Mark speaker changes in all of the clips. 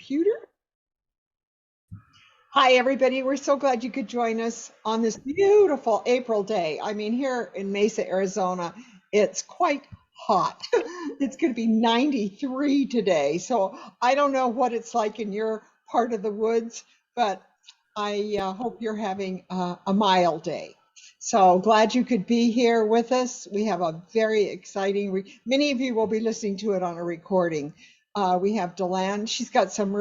Speaker 1: computer. Hi, everybody. We're so glad you could join us on this beautiful April day. I mean, here in Mesa, Arizona, it's quite hot. It's going to be 93 today. So I don't know what it's like in your part of the woods, but I hope you're having a mild day. So glad you could be here with us. We have a very exciting, many of you will be listening to it on a recording. We have Delan. She's got some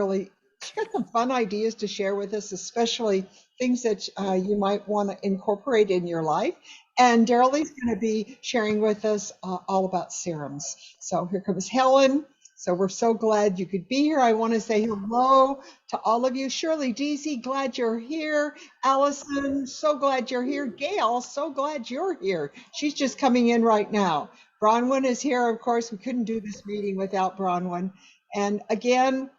Speaker 1: fun ideas to share with us, especially things that you might want to incorporate in your life. And Darylee's going to be sharing with us all about serums. So here comes Helen. So we're so glad you could be here. I want to say hello to all of you. Shirley Deasy, glad you're here. Allison, so glad you're here. Gail, so glad you're here. She's just coming in right now. Bronwyn is here. Of course, we couldn't do this meeting without Bronwyn. And again,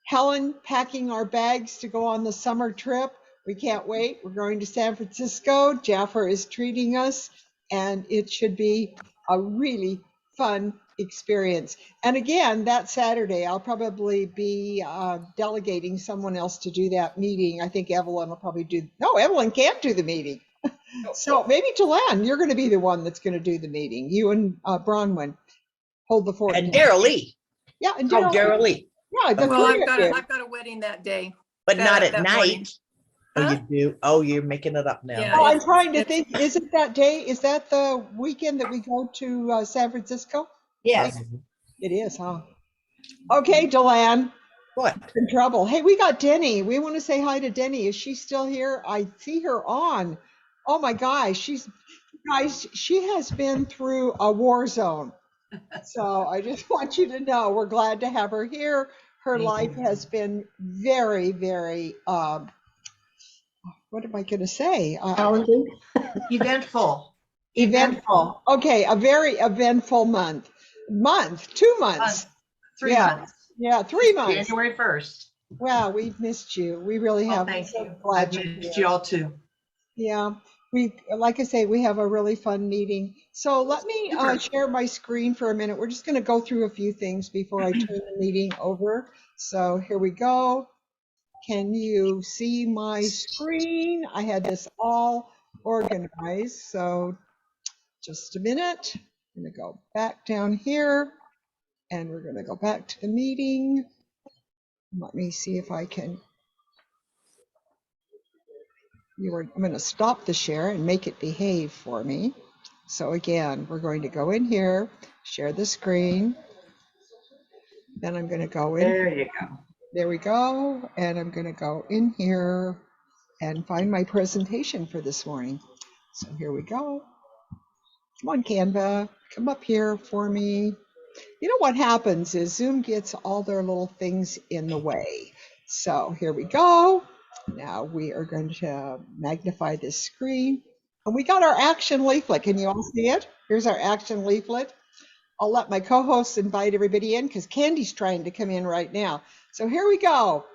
Speaker 1: Helen packing our bags to go on the summer trip. We can't wait. We're going to San Francisco. Jaffer is treating us, and it should be a really fun experience. And again, that Saturday, I'll probably be delegating someone else to do that meeting. I think Evelyn will probably Evelyn can't do the meeting. So maybe Delan, you're going to be the one that's going to do the meeting. You and Bronwyn hold the fort.
Speaker 2: And Darylee.
Speaker 1: Yeah, and
Speaker 2: Darylee.
Speaker 1: Yeah,
Speaker 3: well, I've got a wedding that day.
Speaker 2: But not at night.
Speaker 3: Morning.
Speaker 2: Oh, you do? Oh, you're making it up now.
Speaker 3: Yeah,
Speaker 1: I'm trying to think, isn't that day, is that the weekend that we go to San Francisco?
Speaker 2: Yes.
Speaker 1: It is, huh? Okay, Delan.
Speaker 2: What?
Speaker 1: In trouble. Hey, we got Denny. We want to say hi to Denny. Is she still here? I see her on. Oh my gosh, she has been through a war zone. So I just want you to know we're glad to have her here. Her life has been very, very, what am I going to say?
Speaker 4: Challenging.
Speaker 1: Eventful. Okay, a very eventful month. 2 months.
Speaker 4: 3 months.
Speaker 1: Yeah, 3 months.
Speaker 4: January 1st.
Speaker 1: Wow, we've missed you. We really have.
Speaker 4: Thank you.
Speaker 1: Glad
Speaker 4: I missed you all too.
Speaker 1: Yeah, like I say, we have a really fun meeting. So let me share my screen for a minute. We're just going to go through a few things before I turn the meeting over. So here we go. Can you see my screen? I had this all organized. So just a minute. I'm going to go back down here and we're going to go back to the meeting. Let me see if I can. I'm going to stop the share and make it behave for me. So again, we're going to go in here, share the screen. Then I'm going to go in.
Speaker 4: There you go.
Speaker 1: There we go. And I'm going to go in here and find my presentation for this morning. So here we go. Come on, Canva, come up here for me. You know what happens is Zoom gets all their little things in the way. So here we go. Now we are going to magnify this screen. And we got our action leaflet. Can you all see it? Here's our action leaflet. I'll let my co-hosts invite everybody in because Candy's trying to come in right now. So here we go.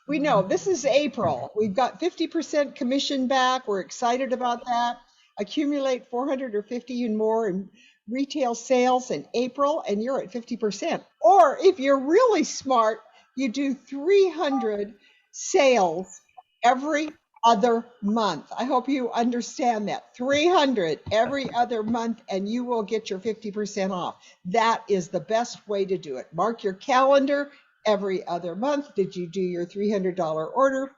Speaker 1: We know this is April. We've got 50% commission back. We're excited about that. Accumulate 450 and more in retail sales in April, and you're at 50%. Or if you're really smart, you do 300 sales every other month. I hope you understand that. 300 every other month, and you will get your 50% off. That is the best way to do it. Mark your calendar every other month. Did you do your $300 order?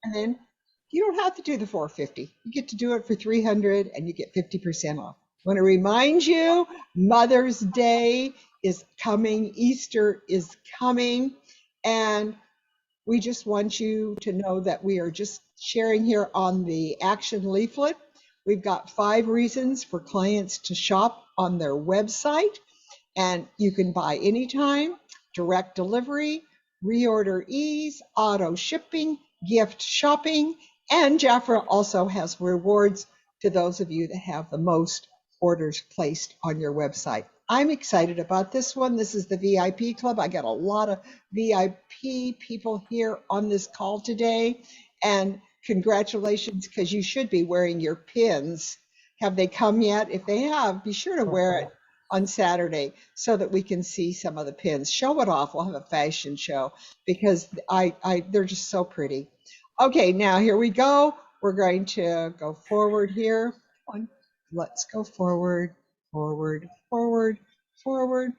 Speaker 1: And then you don't have to do the 450. You get to do it for 300 and you get 50% off. I want to remind you, Mother's Day is coming, Easter is coming, and we just want you to know that we are just sharing here on the action leaflet. We've got 5 reasons for clients to shop on their website, and you can buy anytime, direct delivery, reorder ease, auto shipping, gift shopping, and Jafra also has rewards to those of you that have the most orders placed on your website. I'm excited about this one. This is the VIP club. I got a lot of VIP people here on this call today, and congratulations, because you should be wearing your pins. Have they come yet? If they have, be sure to wear it on Saturday so that we can see some of the pins. Show it off. We'll have a fashion show because they're just so pretty. Okay, now here we go. We're going to go forward here. Let's go forward, forward, forward, forward.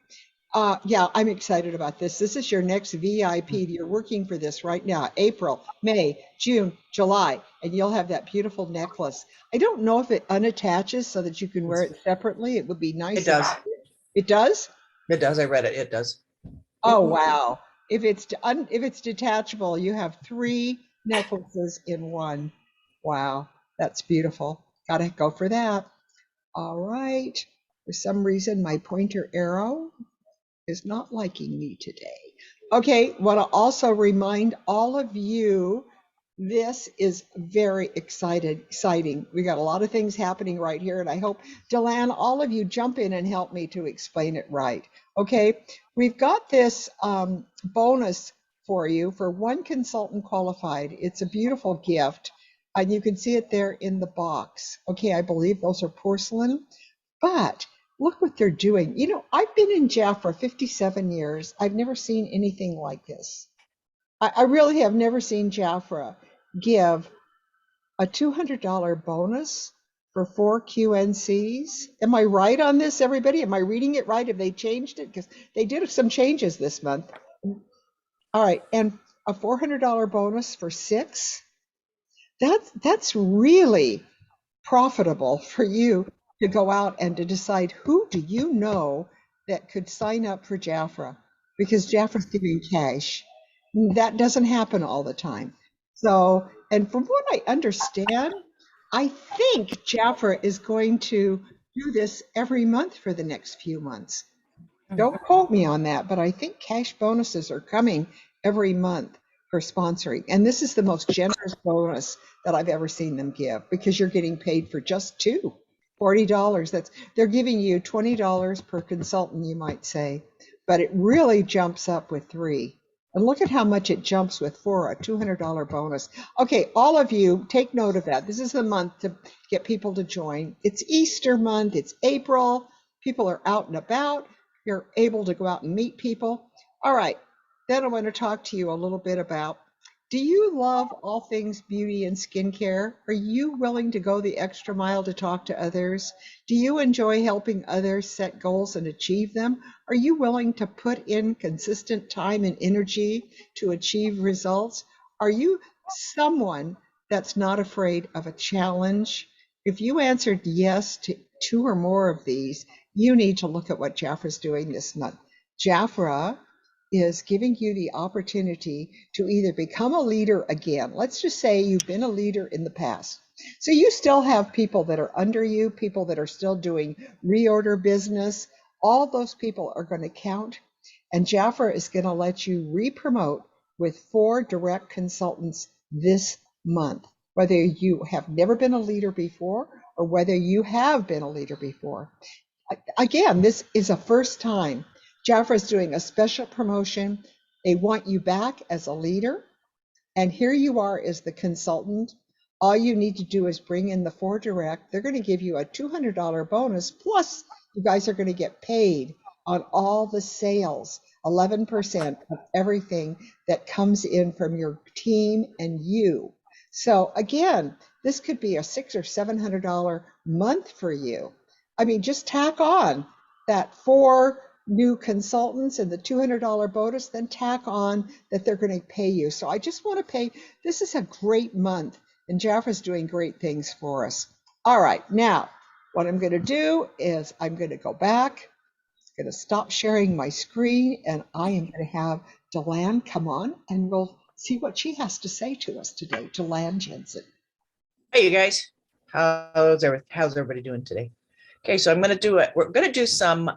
Speaker 1: Yeah, I'm excited about this. This is your next VIP. You're working for this right now. April, May, June, July, and you'll have that beautiful necklace. I don't know if it unattaches so that you can wear it separately. It would be nice.
Speaker 2: It does.
Speaker 1: It does?
Speaker 2: It does. I read it. It does.
Speaker 1: Oh, wow. If it's detachable, you have 3 necklaces in one. Wow, that's beautiful. Gotta go for that. All right. For some reason, my pointer arrow is not liking me today. Okay, want to also remind all of you, this is very exciting. We got a lot of things happening right here, and I hope, Delan, all of you jump in and help me to explain it right. Okay, we've got this bonus for you for 1 consultant qualified. It's a beautiful gift, and you can see it there in the box. Okay, I believe those are porcelain, but look what they're doing. You know, I've been in Jafra 57 years. I've never seen anything like this. I really have never seen Jafra give a $200 bonus for 4 QNCs. Am I right on this, everybody? Am I reading it right? Have they changed it? Because they did some changes this month. All right, and a $400 bonus for 6. That's really profitable for you to go out and to decide who do you know that could sign up for Jafra, because Jafra's giving cash. That doesn't happen all the time. So, and from what I understand, I think Jafra is going to do this every month for the next few months. Don't quote me on that, but I think cash bonuses are coming every month for sponsoring. And this is the most generous bonus that I've ever seen them give, because you're getting paid for just 2. $40. They're giving you $20 per consultant, you might say, but it really jumps up with 3. And look at how much it jumps with 4, a $200 bonus. Okay, all of you take note of that. This is the month to get people to join. It's Easter month, it's April, people are out and about. You're able to go out and meet people. All right, then I want to talk to you a little bit about, do you love all things beauty and skincare? Are you willing to go the extra mile to talk to others? Do you enjoy helping others set goals and achieve them? Are you willing to put in consistent time and energy to achieve results? Are you someone that's not afraid of a challenge? If you answered yes to 2 or more of these, you need to look at what Jafra's doing this month. Jafra is giving you the opportunity to either become a leader again. Let's just say you've been a leader in the past. So you still have people that are under you, people that are still doing reorder business. All those people are going to count. And Jafra is going to let you re-promote with 4 direct consultants this month, whether you have never been a leader before or whether you have been a leader before. Again, this is a first time. Jafra is doing a special promotion. They want you back as a leader. And here you are as the consultant. All you need to do is bring in the 4 direct. They're going to give you a $200 bonus. Plus, you guys are going to get paid on all the sales, 11% of everything that comes in from your team and you. So again, this could be a $600 or $700 month for you. I mean, just tack on that 4 new consultants and the $200 bonus, then tack on that they're going to pay you. So I just want to pay. This is a great month, and Jafra's doing great things for us. All right, now what I'm going to do is I'm going to go back. I'm going to stop sharing my screen, and I am going to have Delan come on, and we'll see what she has to say to us today. Delan Jensen.
Speaker 2: Hey, you guys. How's everybody doing today? Okay, so I'm going to do it. We're going to do some,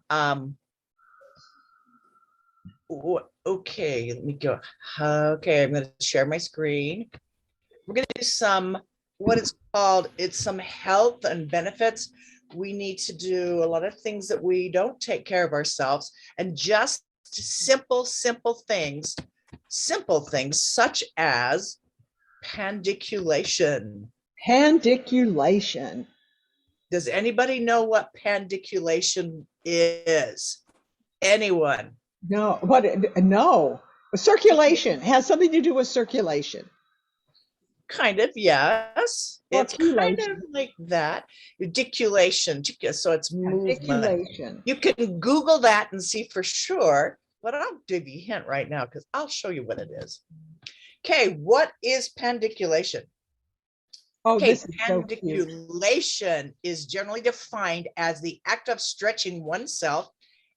Speaker 2: okay, let me go. Okay, I'm going to share my screen. We're going to do some, what it's called, it's some health and benefits. We need to do a lot of things that we don't take care of ourselves, and just simple things such as pandiculation.
Speaker 1: Pandiculation.
Speaker 2: Does anybody know what pandiculation is? Anyone?
Speaker 1: No, but no. Circulation has something to do with circulation.
Speaker 2: Kind of, yes. It's kind of
Speaker 1: Articulation.
Speaker 2: like that. Rediculation. So it's movement.
Speaker 1: Articulation.
Speaker 2: You can Google that and see for sure, but I'll give you a hint right now because I'll show you what it is. Okay, what is pandiculation?
Speaker 1: Oh,
Speaker 2: Okay,
Speaker 1: this is so cute.
Speaker 2: pandiculation is generally defined as the act of stretching oneself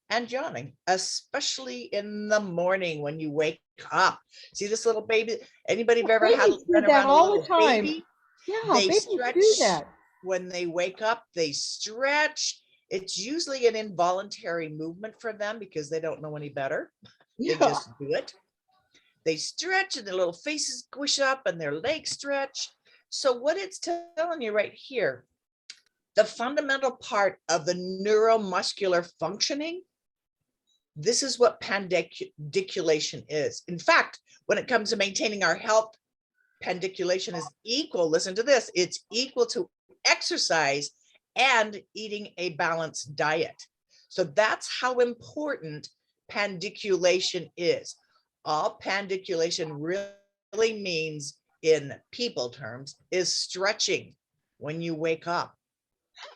Speaker 2: and yawning, especially in the morning when you wake up. See this little baby? Anybody have ever had
Speaker 1: Babies do
Speaker 2: been
Speaker 1: that
Speaker 2: around a
Speaker 1: all the
Speaker 2: little
Speaker 1: time.
Speaker 2: baby?
Speaker 1: Yeah,
Speaker 2: They
Speaker 1: babies
Speaker 2: stretch
Speaker 1: do that.
Speaker 2: when they wake up. They stretch. It's usually an involuntary movement for them because they don't know any better. They
Speaker 1: Yeah.
Speaker 2: just do it. They stretch and their little faces squish up and their legs stretch. So what it's telling you right here, the fundamental part of the neuromuscular functioning, this is what pandiculation is. In fact, when it comes to maintaining our health, pandiculation is equal, listen to this, it's equal to exercise and eating a balanced diet. So that's how important pandiculation is. All pandiculation really means in people terms is stretching when you wake up.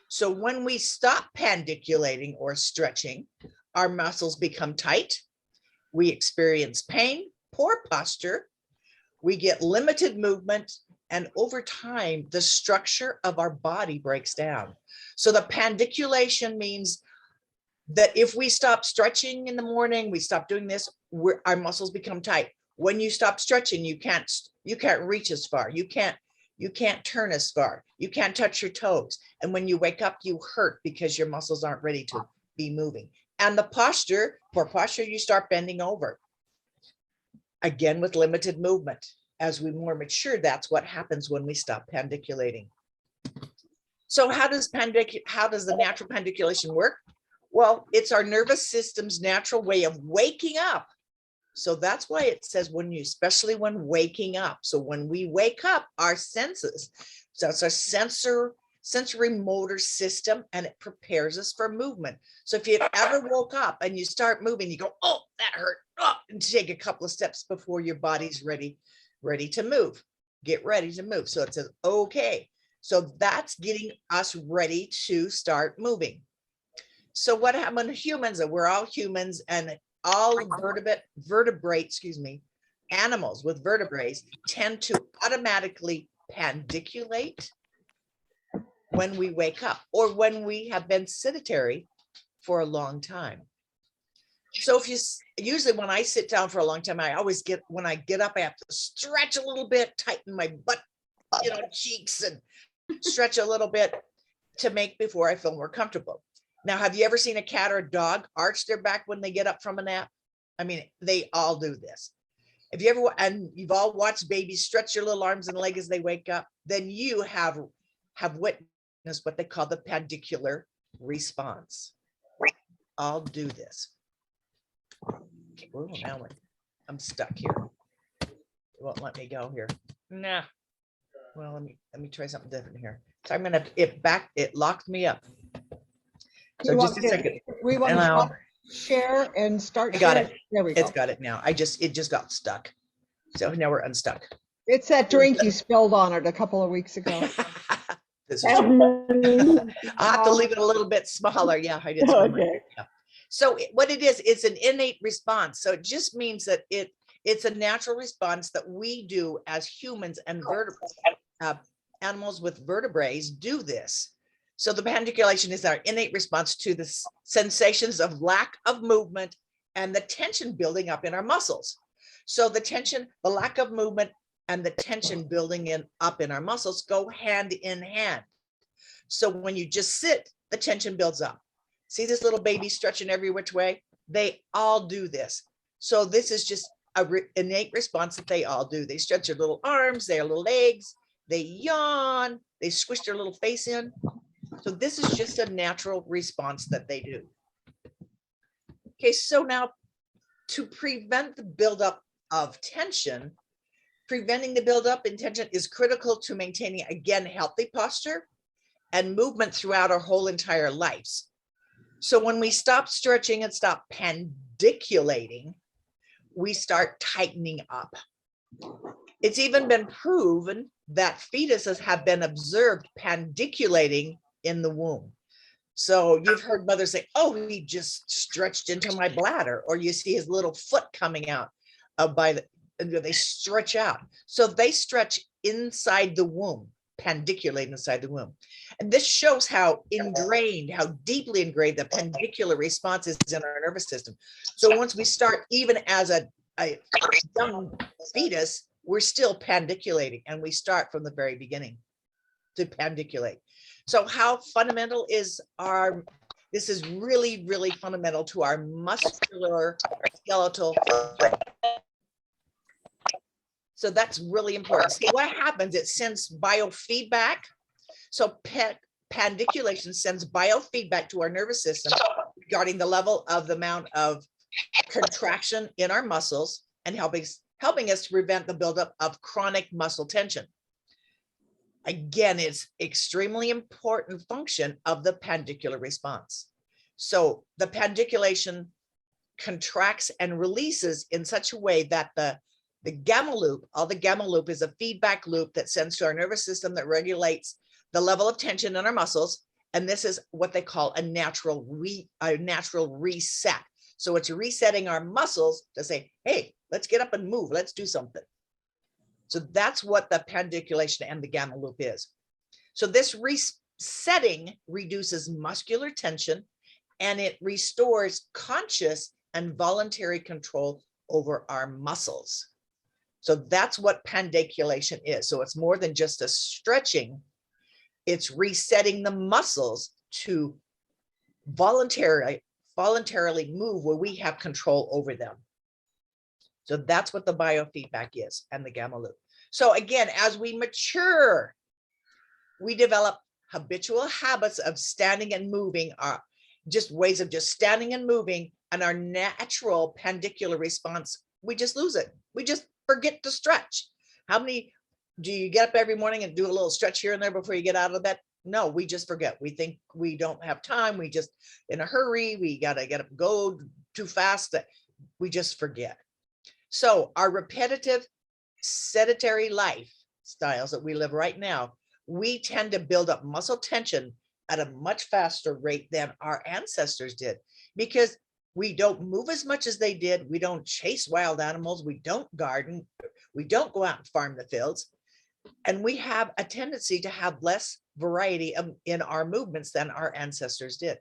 Speaker 2: So when we stop pandiculating or stretching, our muscles become tight, we experience pain, poor posture, we get limited movement, and over time, the structure of our body breaks down. So the pandiculation means that if we stop stretching in the morning, we stop doing this, our muscles become tight. When you stop stretching, you can't reach as far. You can't turn as far. You can't touch your toes. And when you wake up, you hurt because your muscles aren't ready to be moving. And the posture, poor posture, you start bending over. Again, with limited movement. As we more mature, that's what happens when we stop pandiculating. So how does the natural pandiculation work? Well, it's our nervous system's natural way of waking up. So that's why it says especially when waking up. So when we wake up, our senses, so it's our sensory motor system, and it prepares us for movement. So if you ever woke up and you start moving, you go, oh, that hurt. Oh, and take a couple of steps before your body's ready to move. Get ready to move. So it says, okay. So that's getting us ready to start moving. So what happened to humans? We're all humans, and all vertebrate, animals with vertebrae tend to automatically pandiculate when we wake up or when we have been sedentary for a long time. So usually when I sit down for a long time, when I get up, I have to stretch a little bit, tighten my butt, cheeks, and stretch a little bit before I feel more comfortable. Now, have you ever seen a cat or a dog arch their back when they get up from a nap? I mean, they all do this. If you ever, and you've all watched babies stretch your little arms and legs as they wake up, then you have witnessed what they call the pandicular response. I'll do this. Okay, oh, now I'm stuck here. It won't let me go here. Nah. Well, let me try something different here. So I'm gonna it locked me up. So just a second.
Speaker 1: We want to share and start.
Speaker 2: I got it.
Speaker 1: There we go.
Speaker 2: It's got it now. It just got stuck. So now we're unstuck.
Speaker 1: It's that drink you spilled on it a couple of weeks ago.
Speaker 2: This is true. I'll have to leave it a little bit smaller. Yeah, I did. Okay. Yeah. So what it is, it's an innate response. So it just means that it's a natural response that we do as humans, and animals with vertebrae do this. So the pandiculation is our innate response to the sensations of lack of movement and the tension building up in our muscles. So the lack of movement and the tension building up in our muscles go hand in hand. So when you just sit, the tension builds up. See this little baby stretching every which way? They all do this. So this is just an innate response that they all do. They stretch their little arms, their little legs, they yawn, they squish their little face in. So this is just a natural response that they do. Okay, so now to prevent the buildup of tension, preventing the buildup in tension is critical to maintaining, again, healthy posture and movement throughout our whole entire lives. So when we stop stretching and stop pandiculating, we start tightening up. It's even been proven that fetuses have been observed pandiculating in the womb. So you've heard mothers say, oh, he just stretched into my bladder, or you see his little foot coming out they stretch out. So they stretch inside the womb, pandiculate inside the womb. And this shows how ingrained, how deeply ingrained the pandicular response is in our nervous system. So once we start, even as a young fetus, we're still pandiculating, and we start from the very beginning to pandiculate. So how fundamental is this is really, really fundamental to our muscular skeletal. So that's really important. See, what happens, it sends biofeedback. So pandiculation sends biofeedback to our nervous system regarding the level of the amount of contraction in our muscles and helping us to prevent the buildup of chronic muscle tension. Again, it's extremely important function of the pandicular response. So the pandiculation contracts and releases in such a way that the gamma loop, the gamma loop is a feedback loop that sends to our nervous system that regulates the level of tension in our muscles. And this is what they call a natural reset. So it's resetting our muscles to say, hey, let's get up and move. Let's do something. So that's what the pandiculation and the gamma loop is. So this resetting reduces muscular tension, and it restores conscious and voluntary control over our muscles. So that's what pandiculation is. So it's more than just a stretching. It's resetting the muscles to voluntarily move where we have control over them. So that's what the biofeedback is, and the gamma loop. So again, as we mature, we develop habitual habits of standing and moving, just ways of just standing and moving, and our natural pandicular response, we just lose it. We just forget to stretch. How many do you get up every morning and do a little stretch here and there before you get out of bed? No, we just forget. We think we don't have time. We just in a hurry. We got to get up, go too fast. We just forget. So our repetitive sedentary lifestyles that we live right now, we tend to build up muscle tension at a much faster rate than our ancestors did, because we don't move as much as they did. We don't chase wild animals. We don't garden. We don't go out and farm the fields. And we have a tendency to have less variety in our movements than our ancestors did.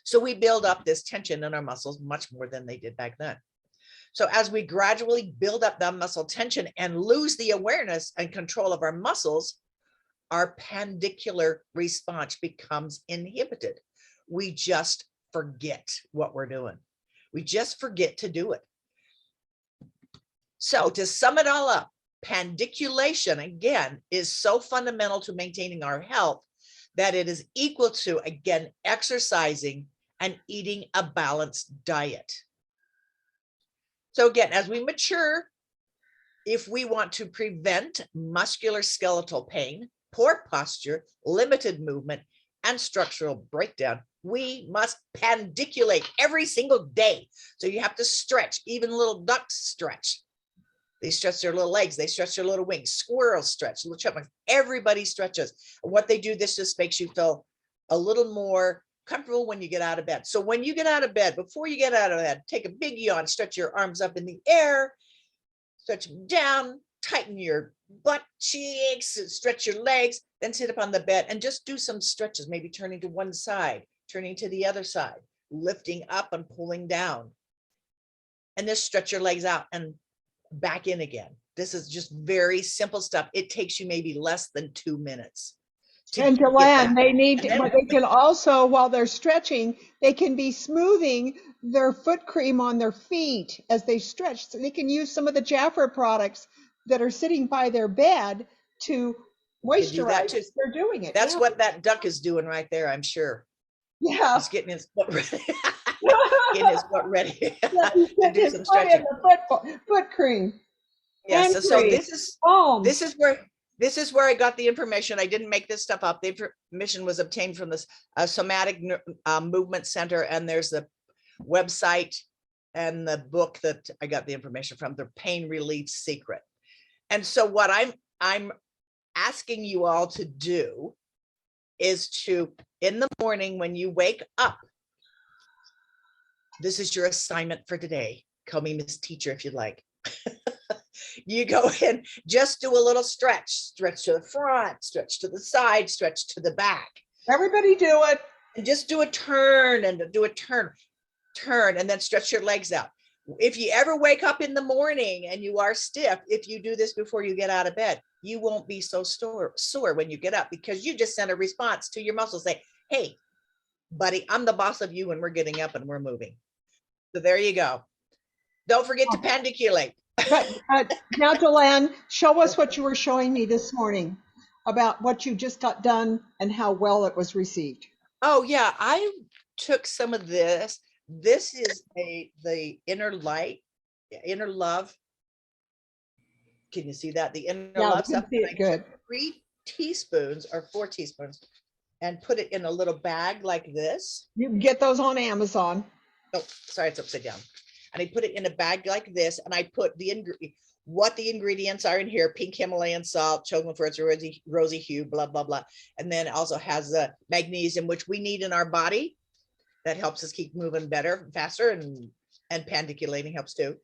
Speaker 2: So we build up this tension in our muscles much more than they did back then. So as we gradually build up that muscle tension and lose the awareness and control of our muscles, our pandicular response becomes inhibited. We just forget what we're doing. We just forget to do it. So to sum it all up, pandiculation, again, is so fundamental to maintaining our health that it is equal to, again, exercising and eating a balanced diet. So again, as we mature, if we want to prevent musculoskeletal pain, poor posture, limited movement, and structural breakdown, we must pandiculate every single day. So you have to stretch. Even little ducks stretch. They stretch their little legs. They stretch their little wings. Squirrels stretch. Little chipmunks. Everybody stretches. And what they do, this just makes you feel a little more comfortable when you get out of bed. So when you get out of bed, before you get out of bed, take a big yawn, stretch your arms up in the air, stretch them down, tighten your butt cheeks, stretch your legs, then sit up on the bed and just do some stretches, maybe turning to one side, turning to the other side, lifting up and pulling down. And just stretch your legs out and back in again. This is just very simple stuff. It takes you maybe less than 2 minutes.
Speaker 1: And Delan, they can also, while they're stretching, they can be smoothing their foot cream on their feet as they stretch. So they can use some of the Jafra products that are sitting by their bed to moisturize as they're doing it.
Speaker 2: That's what that duck is doing right there, I'm sure.
Speaker 1: Yeah.
Speaker 2: He's getting his foot ready. Getting his foot ready
Speaker 1: to do some stretching. Foot cream.
Speaker 2: Yes. So this is This is where I got the information. I didn't make this stuff up. The information was obtained from this Somatic Movement Center, and there's the website and the book that I got the information from, The Pain Relief Secret. And so what I'm asking you all to do is to, in the morning when you wake up, this is your assignment for today. Call me Miss Teacher if you'd like. You go in, just do a little stretch to the front, stretch to the side, stretch to the back.
Speaker 1: Everybody do it.
Speaker 2: And just do a turn and do a turn, and then stretch your legs out. If you ever wake up in the morning and you are stiff, if you do this before you get out of bed, you won't be so sore when you get up, because you just send a response to your muscles, say, hey, buddy, I'm the boss of you and we're getting up and we're moving. So there you go. Don't forget to pandiculate.
Speaker 1: But now, Delan, show us what you were showing me this morning about what you just got done and how well it was received.
Speaker 2: Oh yeah, I took some of this. This is the inner light, inner love. Can you see that? The inner
Speaker 1: Yeah,
Speaker 2: love
Speaker 1: we can
Speaker 2: stuff.
Speaker 1: see it good.
Speaker 2: 3 teaspoons or 4 teaspoons and put it in a little bag like this.
Speaker 1: You can get those on Amazon.
Speaker 2: Oh, sorry, it's upside down. And I put it in a bag like this, and I put what the ingredients are in here: pink Himalayan salt, chocolate for its rosy hue, blah, blah, blah. And then it also has the magnesium, which we need in our body. That helps us keep moving better, faster, and pandiculating helps too.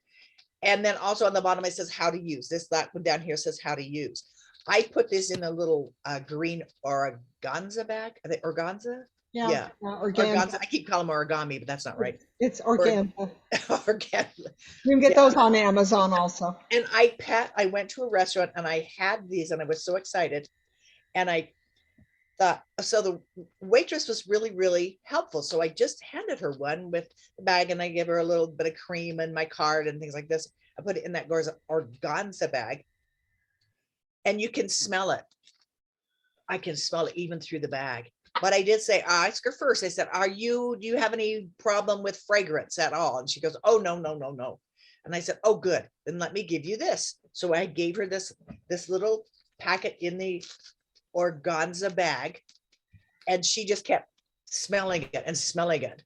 Speaker 2: And then also on the bottom, it says how to use this. That one down here says how to use. I put this in a little green organza bag. I think organza. Yeah. Organza. I keep calling them origami, but that's not right.
Speaker 1: It's organza.
Speaker 2: Organza.
Speaker 1: You can get those on Amazon also.
Speaker 2: And I went to a restaurant and I had these and I was so excited. And I thought, so the waitress was really, really helpful. So I just handed her one with the bag and I gave her a little bit of cream and my card and things like this. I put it in that organza bag and you can smell it. I can smell it even through the bag. But I did say, I asked her first, I said, do you have any problem with fragrance at all? And she goes, oh, no. And I said, oh, good. Then let me give you this. So I gave her this little packet in the organza bag. And she just kept smelling it and smelling it.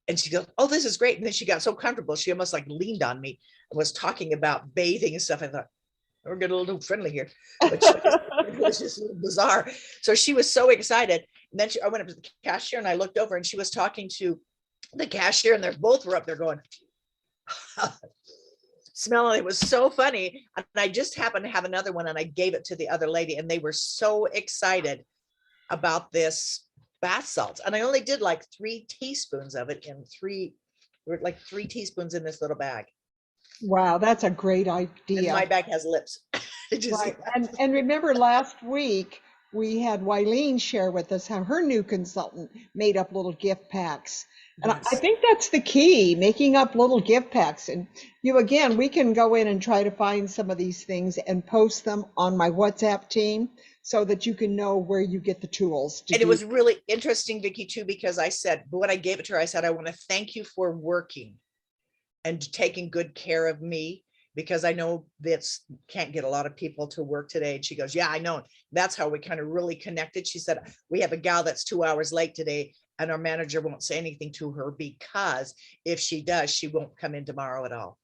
Speaker 2: And she goes, oh, this is great. And then she got so comfortable. She almost like leaned on me and was talking about bathing and stuff. I thought, we're getting a little friendly here. But it was just a little bizarre. So she was so excited. And then I went up to the cashier and I looked over and she was talking to the cashier and they both were up there going, smelling. It was so funny. And I just happened to have another one and I gave it to the other lady and they were so excited about this bath salts. And I only did like 3 teaspoons of it in 3 teaspoons in this little bag.
Speaker 1: Wow, that's a great idea.
Speaker 2: And my bag has lips.
Speaker 1: Right. And remember last week, we had Wileen share with us how her new consultant made up little gift packs. And I think that's the key, making up little gift packs. And we can go in and try to find some of these things and post them on my WhatsApp team so that you can know where you get the tools.
Speaker 2: And it was really interesting, Vickie, too, because I said, when I gave it to her, I said, I want to thank you for working and taking good care of me, because I know that's can't get a lot of people to work today. And she goes, yeah, I know. That's how we kind of really connected. She said, we have a gal that's 2 hours late today and our manager won't say anything to her because if she does, she won't come in tomorrow at all.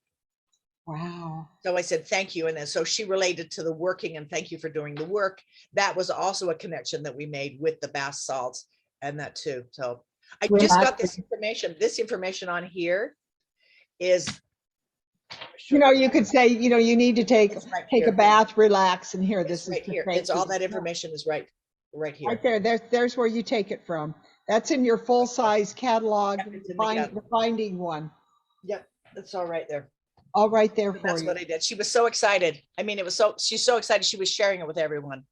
Speaker 1: Wow.
Speaker 2: So I said, thank you. And then so she related to the working and thank you for doing the work. That was also a connection that we made with the bath salts and that too. So I just got this information. This information on here is,
Speaker 1: you could say, you need to take a bath, relax, and here, this is
Speaker 2: right here. It's all that information is right here.
Speaker 1: Right there. There's where you take it from. That's in your full size catalog, the finding one.
Speaker 2: Yep, that's all right there.
Speaker 1: All right there for you.
Speaker 2: That's what I did. She was so excited. I mean, she's so excited. She was sharing it with everyone.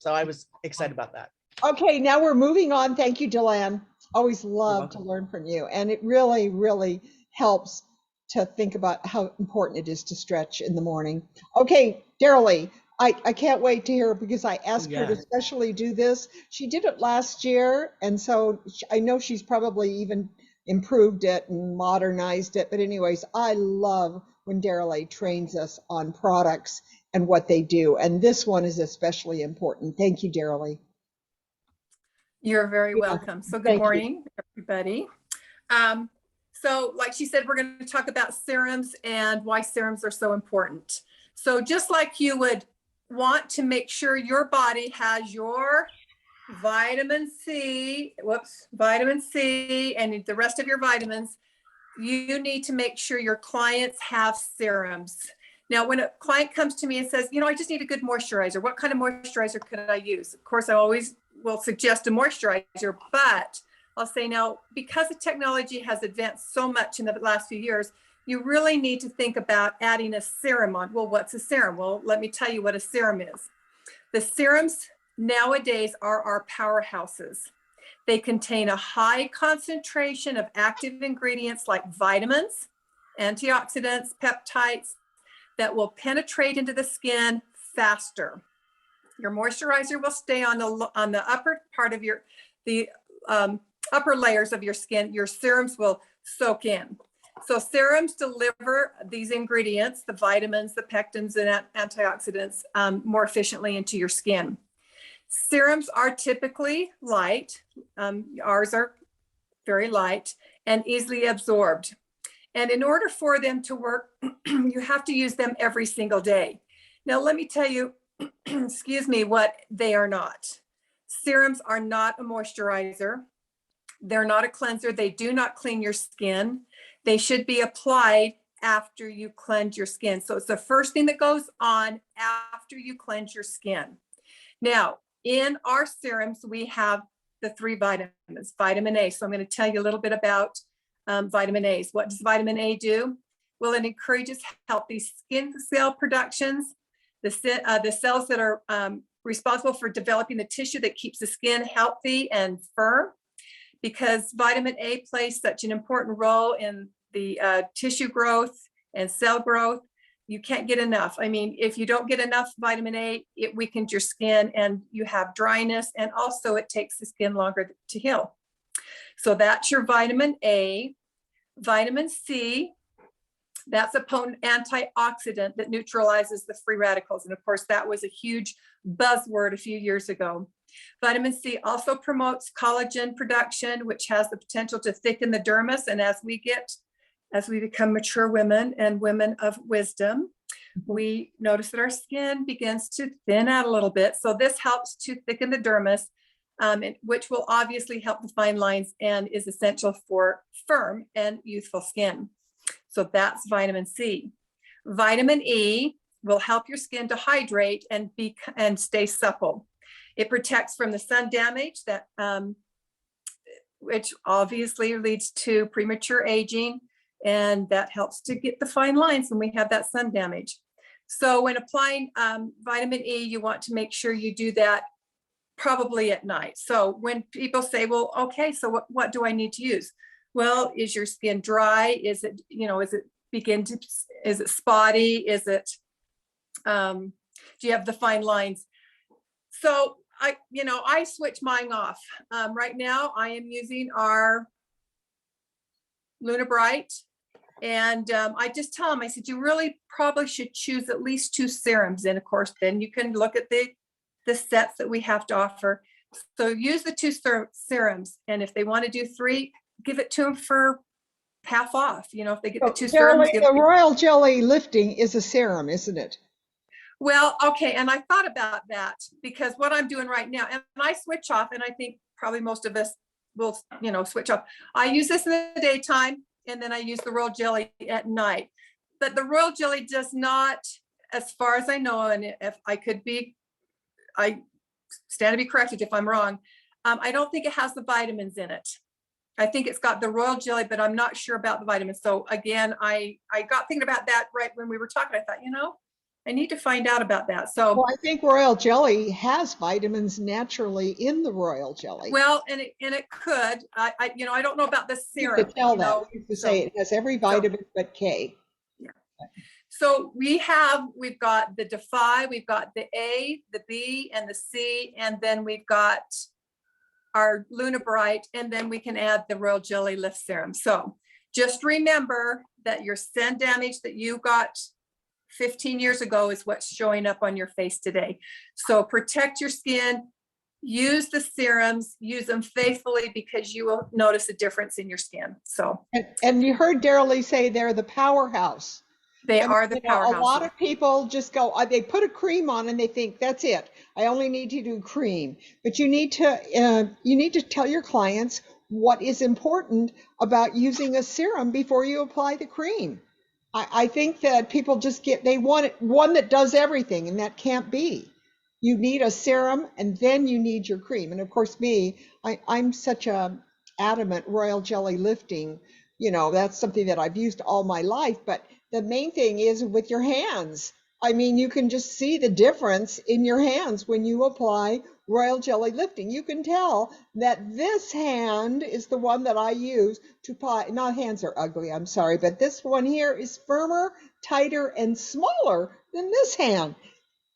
Speaker 2: So I was excited about that.
Speaker 1: Okay, now we're moving on. Thank you, Delan. Always love to learn from you. And it really, really helps to think about how important it is to stretch in the morning. Okay, Darylee, I can't wait to hear, because I asked her to especially do this. She did it last year, and so I know she's probably even improved it and modernized it. But anyways, I love when Darylee trains us on products and what they do. And this one is especially important. Thank you, Darylee.
Speaker 3: You're very
Speaker 1: Yeah,
Speaker 3: welcome. So good
Speaker 1: thank you.
Speaker 3: morning, everybody. So like she said, we're going to talk about serums and why serums are so important. So just like you would want to make sure your body has your vitamin C, and the rest of your vitamins, you need to make sure your clients have serums. Now, when a client comes to me and says, I just need a good moisturizer, what kind of moisturizer could I use? Of course, I always will suggest a moisturizer, but I'll say now, because the technology has advanced so much in the last few years, you really need to think about adding a serum on. Well, what's a serum? Well, let me tell you what a serum is. The serums nowadays are our powerhouses. They contain a high concentration of active ingredients like vitamins, antioxidants, peptides that will penetrate into the skin faster. Your moisturizer will stay on the upper part of the upper layers of your skin. Your serums will soak in. So serums deliver these ingredients, the vitamins, the pectins, and antioxidants more efficiently into your skin. Serums are typically light. Ours are very light and easily absorbed. And in order for them to work, you have to use them every single day. Now, let me tell you, excuse me, what they are not. Serums are not a moisturizer. They're not a cleanser. They do not clean your skin. They should be applied after you cleanse your skin. So it's the first thing that goes on after you cleanse your skin. Now, in our serums, we have the 3 vitamins, vitamin A. So I'm going to tell you a little bit about vitamin A's. What does vitamin A do? Well, it encourages healthy skin cell productions, the cells that are responsible for developing the tissue that keeps the skin healthy and firm. Because vitamin A plays such an important role in the tissue growth and cell growth, you can't get enough. I mean, if you don't get enough vitamin A, it weakens your skin and you have dryness, and also it takes the skin longer to heal. So that's your vitamin A. Vitamin C, that's a potent antioxidant that neutralizes the free radicals. And of course, that was a huge buzzword a few years ago. Vitamin C also promotes collagen production, which has the potential to thicken the dermis. And as we become mature women and women of wisdom, we notice that our skin begins to thin out a little bit. So this helps to thicken the dermis, which will obviously help define lines and is essential for firm and youthful skin. So that's vitamin C. Vitamin E will help your skin to hydrate and stay supple. It protects from the sun damage which obviously leads to premature aging, and that helps to get the fine lines when we have that sun damage. So when applying vitamin E, you want to make sure you do that probably at night. So when people say, well, okay, so what do I need to use? Well, is your skin dry? Is it spotty? Do you have the fine lines? So I switch mine off. Right now I am using our Luna Bright, and I just tell them, I said, you really probably should choose at least 2 serums. And of course, then you can look at the sets that we have to offer. So use the 2 serums. And if they want to do 3, give it to them for half off. If they get the 2 serums.
Speaker 1: The Royal Jelly lifting is a serum, isn't it?
Speaker 3: Well, okay. And I thought about that because what I'm doing right now, and I switch off, and I think probably most of us will, switch off. I use this in the daytime, and then I use the Royal Jelly at night. But the Royal Jelly does not, as far as I know, and if I stand to be corrected if I'm wrong, I don't think it has the vitamins in it. I think it's got the Royal Jelly, but I'm not sure about the vitamins. So again, I got thinking about that right when we were talking. I thought, I need to find out about that. So,
Speaker 1: well, I think Royal Jelly has vitamins naturally in the Royal Jelly.
Speaker 3: Well, and it could. I don't know about the serum.
Speaker 1: You could tell that. You could say it has every vitamin but K.
Speaker 3: Yeah. So we've got the Defy, we've got the A, the B, and the C, and then we've got our Luna Bright, and then we can add the Royal Jelly Lift Serum. So just remember that your sun damage that you got 15 years ago is what's showing up on your face today. So protect your skin, use the serums, use them faithfully, because you will notice a difference in your skin. So,
Speaker 1: And you heard Darylee say they're the powerhouse.
Speaker 3: they
Speaker 1: I mean,
Speaker 3: are the powerhouse.
Speaker 1: a lot of people just go, they put a cream on and they think that's it. I only need to do cream. But you need to tell your clients what is important about using a serum before you apply the cream. I think that people just they want one that does everything, and that can't be. You need a serum and then you need your cream. And of course, I'm such a adamant royal jelly lifting, that's something that I've used all my life. But the main thing is with your hands. I mean, you can just see the difference in your hands when you apply royal jelly lifting. You can tell that this hand is the one that I use to apply. Not hands are ugly, I'm sorry, but this one here is firmer, tighter, and smaller than this hand.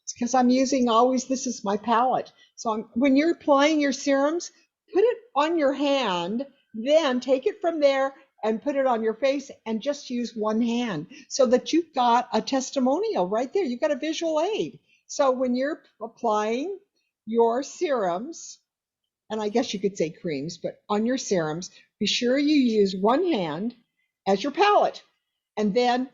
Speaker 1: It's because I'm using this is my palette. So when you're applying your serums, put it on your hand, then take it from there and put it on your face and just use one hand so that you've got a testimonial right there. You've got a visual aid. So when you're applying your serums, and I guess you could say creams, but on your serums, be sure you use one hand as your palette and then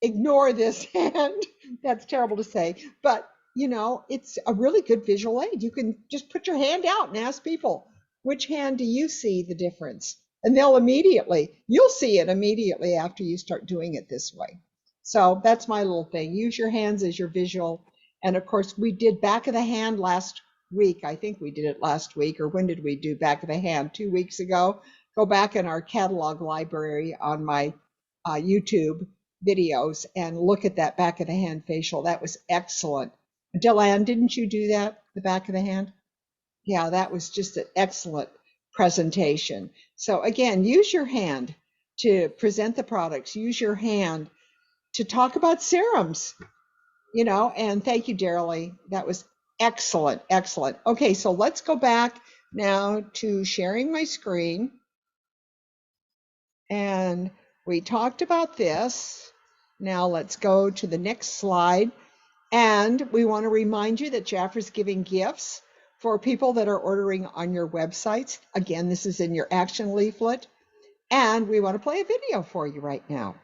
Speaker 1: ignore this hand. That's terrible to say, but it's a really good visual aid. You can just put your hand out and ask people, which hand do you see the difference? And you'll see it immediately after you start doing it this way. So that's my little thing. Use your hands as your visual. And of course, we did back of the hand last week. I think we did it last week, or when did we do back of the hand? 2 weeks ago. Go back in our catalog library on my YouTube videos and look at that back of the hand facial. That was excellent. Delan, didn't you do that, the back of the hand? Yeah, that was just an excellent presentation. So again, use your hand to present the products. Use your hand to talk about serums, and thank you, Darylee. That was excellent, excellent. Okay, so let's go back now to sharing my screen. And we talked about this. Now let's go to the next slide. And we want to remind you that Jafra's giving gifts for people that are ordering on your websites. Again, this is in your action leaflet. And we want to play a video for you right now.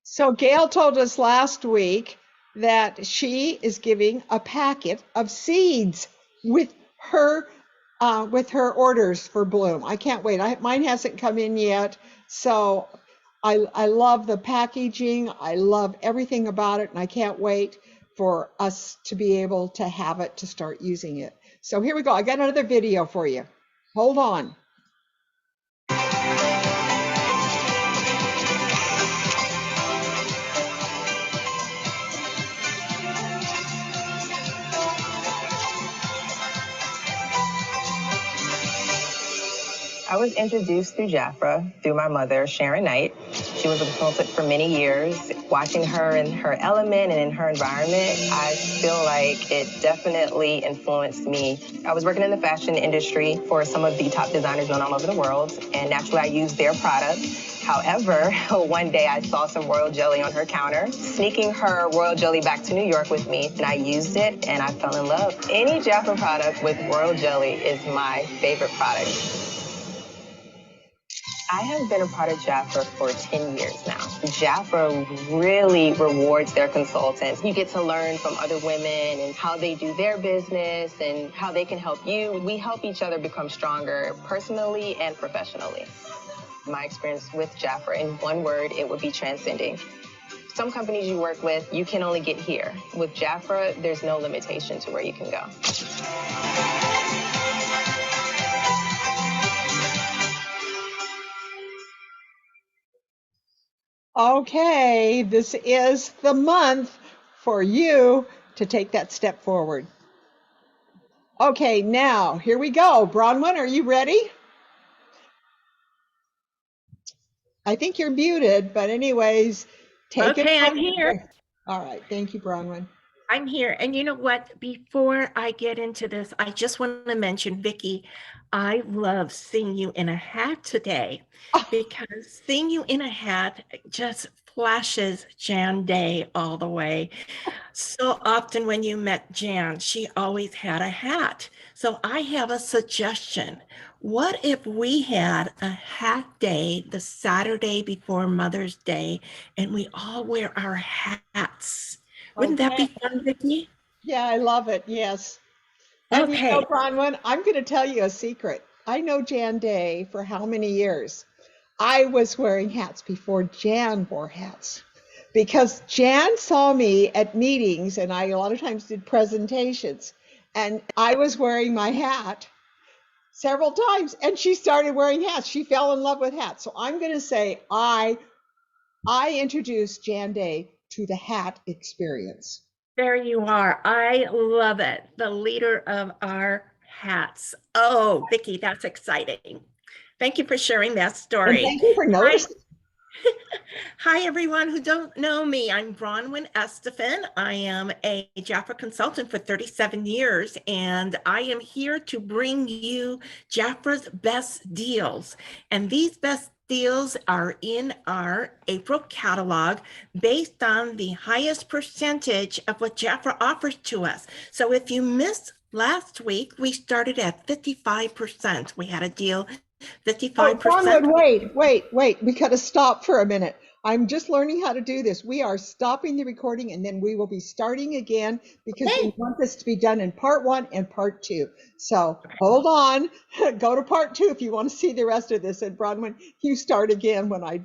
Speaker 1: So Gail told us last week that she is giving a packet of seeds with her orders for Bloom. I can't wait. Mine hasn't come in yet. So I love the packaging. I love everything about it. And I can't wait for us to be able to have it to start using it. So here we go. I got another video for you. Hold on.
Speaker 5: I was introduced through Jafra, through my mother, Sharon Knight. She was a consultant for many years. Watching her in her element and in her environment, I feel like it definitely influenced me. I was working in the fashion industry for some of the top designers known all over the world, and naturally I used their products. However, one day I saw some royal jelly on her counter, sneaking her royal jelly back to New York with me, and I used it and I fell in love. Any Jafra product with royal jelly is my favorite product. I have been a part of Jafra for 10 years now. Jafra really rewards their consultants. You get to learn from other women and how they do their business and how they can help you. We help each other become stronger personally and professionally. My experience with Jafra, in one word, it would be transcending. Some companies you work with, you can only get here. With Jafra, there's no limitation to where you can go.
Speaker 1: Okay, this is the month for you to take that step forward. Okay, now here we go. Bronwyn, are you ready? I think you're muted, but anyways, take it.
Speaker 6: Okay, I'm here.
Speaker 1: All right, thank you, Bronwyn.
Speaker 6: I'm here. And you know what? Before I get into this, I just want to mention, Vickie, I love seeing you in a hat today because seeing you in a hat just flashes Jan Day all the way. So often when you met Jan, she always had a hat. So I have a suggestion. What if we had a hat day the Saturday before Mother's Day and we all wear our hats? Wouldn't that be fun, Vickie?
Speaker 1: Yeah, I love it. Yes. And you know,
Speaker 6: Okay.
Speaker 1: Bronwyn, I'm going to tell you a secret. I know Jan Day for how many years? I was wearing hats before Jan wore hats because Jan saw me at meetings and I a lot of times did presentations and I was wearing my hat several times and she started wearing hats. She fell in love with hats. So I'm going to say I introduced Jan Day to the hat experience.
Speaker 6: There you are. I love it. The leader of our hats. Oh, Vickie, that's exciting. Thank you for sharing that
Speaker 1: And
Speaker 6: story.
Speaker 1: thank you for noticing.
Speaker 6: Hi, everyone who don't know me. I'm Bronwyn Estefan. I am a Jafra consultant for 37 years, and I am here to bring you Jafra's best deals. And these best deals are in our April catalog based on the highest percentage of what Jafra offers to us. So if you missed last week, we started at 55%. We had a deal 55%.
Speaker 1: Oh, Bronwyn, wait. We got to stop for a minute. I'm just learning how to do this. We are stopping the recording and then we will be starting again because we want this to be done in part 1 and part 2. So hold on, go to part 2 if you want to see the rest of this. And Bronwyn, you start again when I